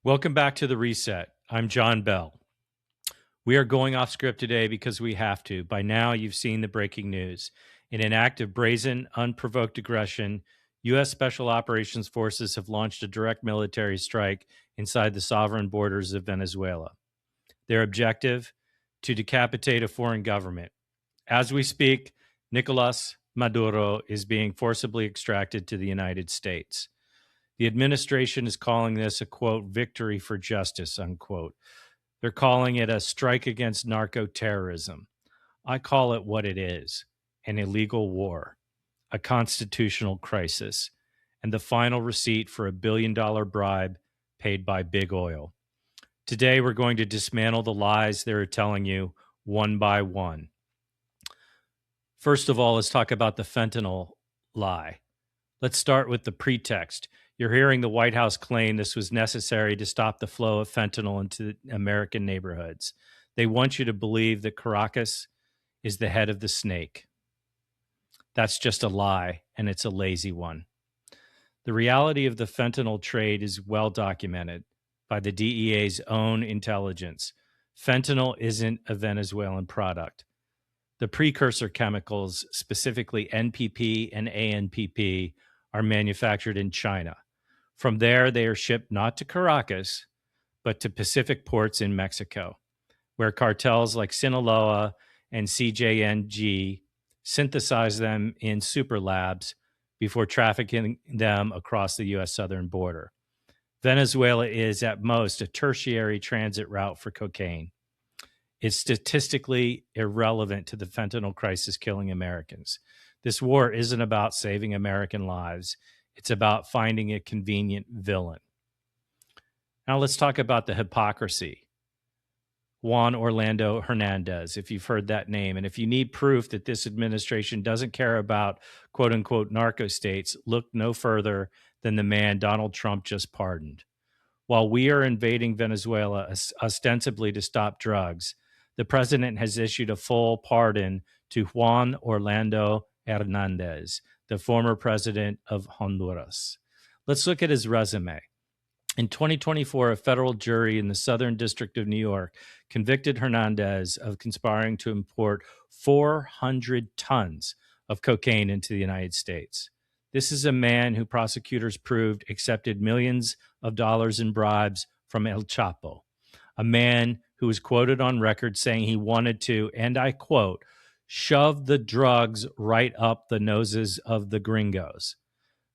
Welcome back to The Reset. I'm John Bell. We are going off script today because we have to. By now, you've seen the breaking news. In an act of brazen, unprovoked aggression, U.S. Special Operations Forces have launched a direct military strike inside the sovereign borders of Venezuela. Their objective? To decapitate a foreign government. As we speak, Nicolas Maduro is being forcibly extracted to the United States. The administration is calling this a, quote, victory for justice, unquote. They're calling it a strike against narco-terrorism. I call it what it is, an illegal war, a constitutional crisis, and the final receipt for $1 billion bribe paid by big oil. Today, we're going to dismantle the lies they're telling you one by one. First of all, let's talk about the fentanyl lie. Let's start with the pretext. You're hearing the White House claim this was necessary to stop the flow of fentanyl into American neighborhoods. They want you to believe that Caracas is the head of the snake. That's just a lie, and it's a lazy one. The reality of the fentanyl trade is well documented by the DEA's own intelligence. Fentanyl isn't a Venezuelan product. The precursor chemicals, specifically NPP and ANPP, are manufactured in China. From there, they are shipped not to Caracas, but to Pacific ports in Mexico, where cartels like Sinaloa and CJNG synthesize them in super labs before trafficking them across the U.S. southern border. Venezuela is, at most, a tertiary transit route for cocaine. It's statistically irrelevant to the fentanyl crisis killing Americans. This war isn't about saving American lives. It's about finding a convenient villain. Now let's talk about the hypocrisy. Juan Orlando Hernandez, if you've heard that name. And if you need proof that this administration doesn't care about quote unquote narco states, look no further than the man Donald Trump just pardoned. While we are invading Venezuela ostensibly to stop drugs, the president has issued a full pardon to Juan Orlando Hernandez, the former president of Honduras. Let's look at his resume. In 2024, a federal jury in the Southern District of New York convicted Hernandez of conspiring to import 400 tons of cocaine into the United States. This is a man who prosecutors proved accepted millions of dollars in bribes from El Chapo, a man who was quoted on record saying he wanted to, and I quote, shove the drugs right up the noses of the gringos.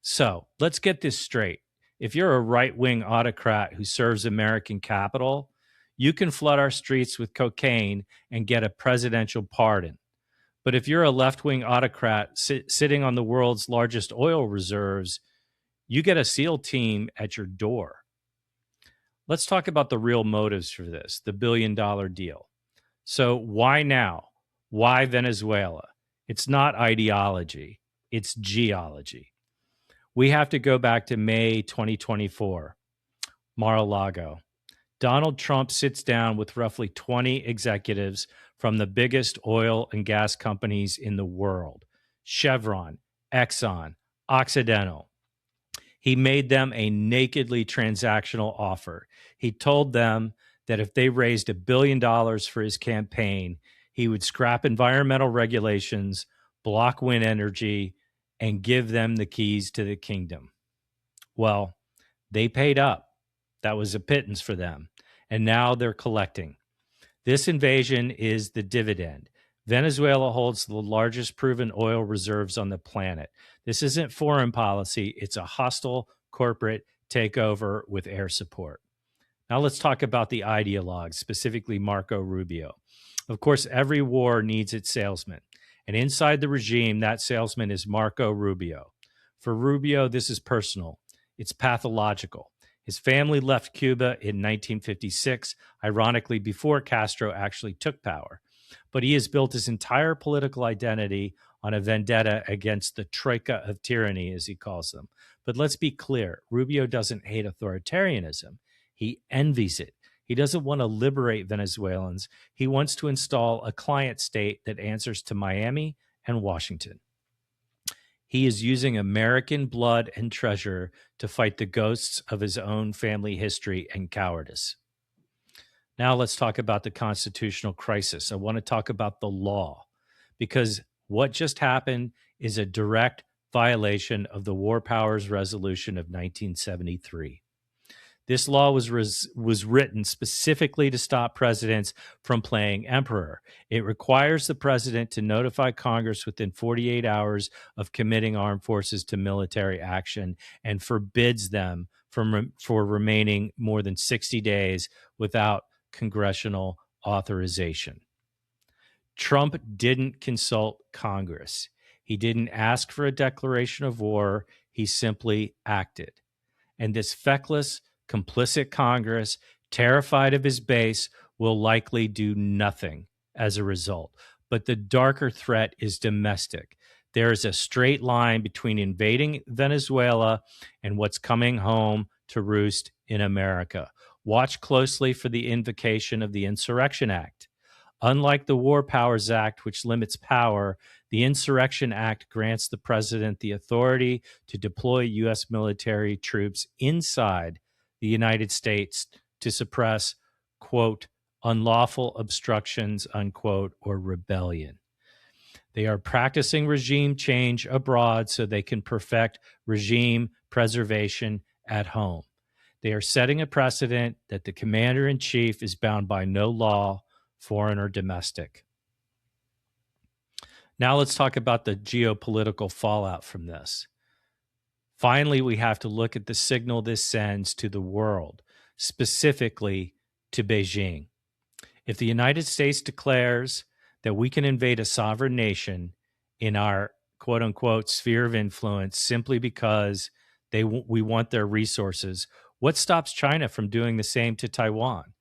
So let's get this straight. If you're a right-wing autocrat who serves American capital, you can flood our streets with cocaine and get a presidential pardon. But if you're a left-wing autocrat sitting on the world's largest oil reserves, you get a SEAL team at your door. Let's talk about the real motives for this, the $1 billion deal. So why now? Why Venezuela? It's not ideology, it's geology. We have to go back to May 2024, Mar-a-Lago. Donald Trump sits down with roughly 20 executives from the biggest oil and gas companies in the world, Chevron, Exxon, Occidental. He made them a nakedly transactional offer. He told them that if they raised $1 billion for his campaign, he would scrap environmental regulations, block wind energy, and give them the keys to the kingdom. Well, they paid up. That was a pittance for them. And now they're collecting. This invasion is the dividend. Venezuela holds the largest proven oil reserves on the planet. This isn't foreign policy. It's a hostile corporate takeover with air support. Now let's talk about the ideologues, specifically Marco Rubio. Of course, every war needs its salesman. And inside the regime, that salesman is Marco Rubio. For Rubio, this is personal. It's pathological. His family left Cuba in 1956, ironically before Castro actually took power. But he has built his entire political identity on a vendetta against the troika of tyranny, as he calls them. But let's be clear, Rubio doesn't hate authoritarianism. He envies it. He doesn't want to liberate Venezuelans. He wants to install a client state that answers to Miami and Washington. He is using American blood and treasure to fight the ghosts of his own family history and cowardice. Now let's talk about the constitutional crisis. I want to talk about the law because what just happened is a direct violation of the War Powers Resolution of 1973. This law was written specifically to stop presidents from playing emperor. It requires the president to notify Congress within 48 hours of committing armed forces to military action and forbids them for remaining more than 60 days without congressional authorization. Trump didn't consult Congress. He didn't ask for a declaration of war. He simply acted. And this feckless, complicit Congress, terrified of his base, will likely do nothing as a result. But the darker threat is domestic. There is a straight line between invading Venezuela and what's coming home to roost in America. Watch closely for the invocation of the Insurrection Act. Unlike the War Powers Act, which limits power, the Insurrection Act grants the president the authority to deploy U.S. military troops inside the United States to suppress, quote, unlawful obstructions, unquote, or rebellion. They are practicing regime change abroad so they can perfect regime preservation at home. They are setting a precedent that the commander-in-chief is bound by no law, foreign or domestic. Now let's talk about the geopolitical fallout from this. Finally, we have to look at the signal this sends to the world, specifically to Beijing. If the United States declares that we can invade a sovereign nation in our quote-unquote sphere of influence simply because we want their resources, what stops China from doing the same to Taiwan?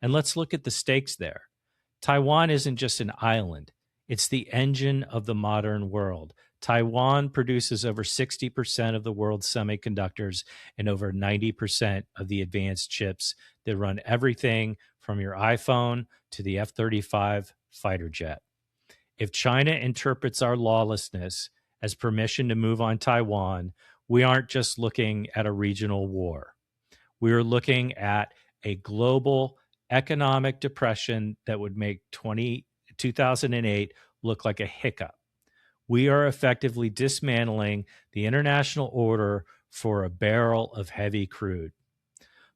And let's look at the stakes there. Taiwan isn't just an island. It's the engine of the modern world. Taiwan produces over 60% of the world's semiconductors and over 90% of the advanced chips that run everything from your iPhone to the F-35 fighter jet. If China interprets our lawlessness as permission to move on Taiwan, we aren't just looking at a regional war. We are looking at a global economic depression that would make 2008 look like a hiccup. We are effectively dismantling the international order for a barrel of heavy crude.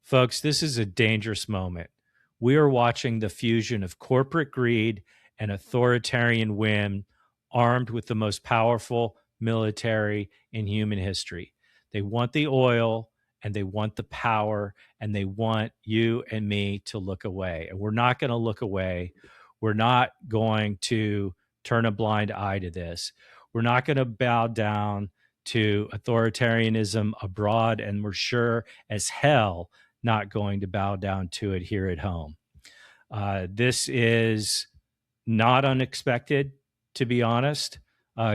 Folks, this is a dangerous moment. We are watching the fusion of corporate greed and authoritarian whim armed with the most powerful military in human history. They want the oil and they want the power and they want you and me to look away. And we're not going to look away. We're not going to turn a blind eye to this. We're not going to bow down to authoritarianism abroad, and we're sure as hell not going to bow down to it here at home. This is not unexpected, to be honest,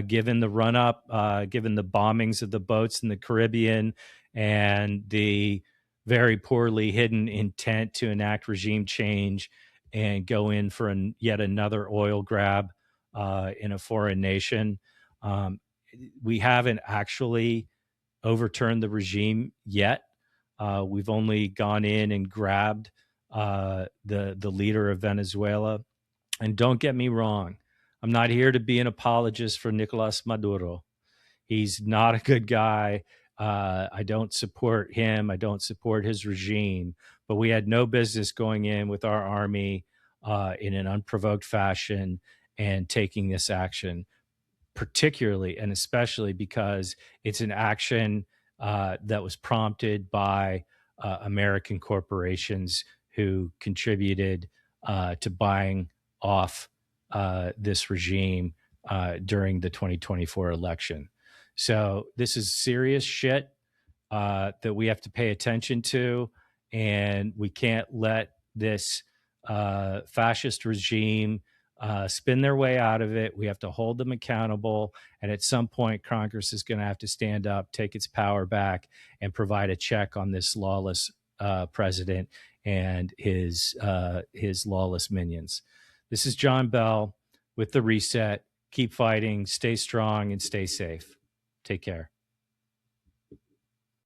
given the run-up, given the bombings of the boats in the Caribbean and the very poorly hidden intent to enact regime change and go in for yet another oil grab in a foreign nation. We haven't actually overturned the regime yet. We've only gone in and grabbed the leader of Venezuela. And don't get me wrong, I'm not here to be an apologist for Nicolas Maduro. He's not a good guy. I don't support him. I don't support his regime. But we had no business going in with our army in an unprovoked fashion and taking this action, particularly and especially because it's an action that was prompted by American corporations who contributed to buying off this regime during the 2024 election. So this is serious shit that we have to pay attention to, and we can't let this fascist regime spin their way out of it. We have to hold them accountable, and at some point, Congress is going to have to stand up, take its power back, and provide a check on this lawless president and his lawless minions. This is John Bell with The Reset. Keep fighting, stay strong, and stay safe. Take care.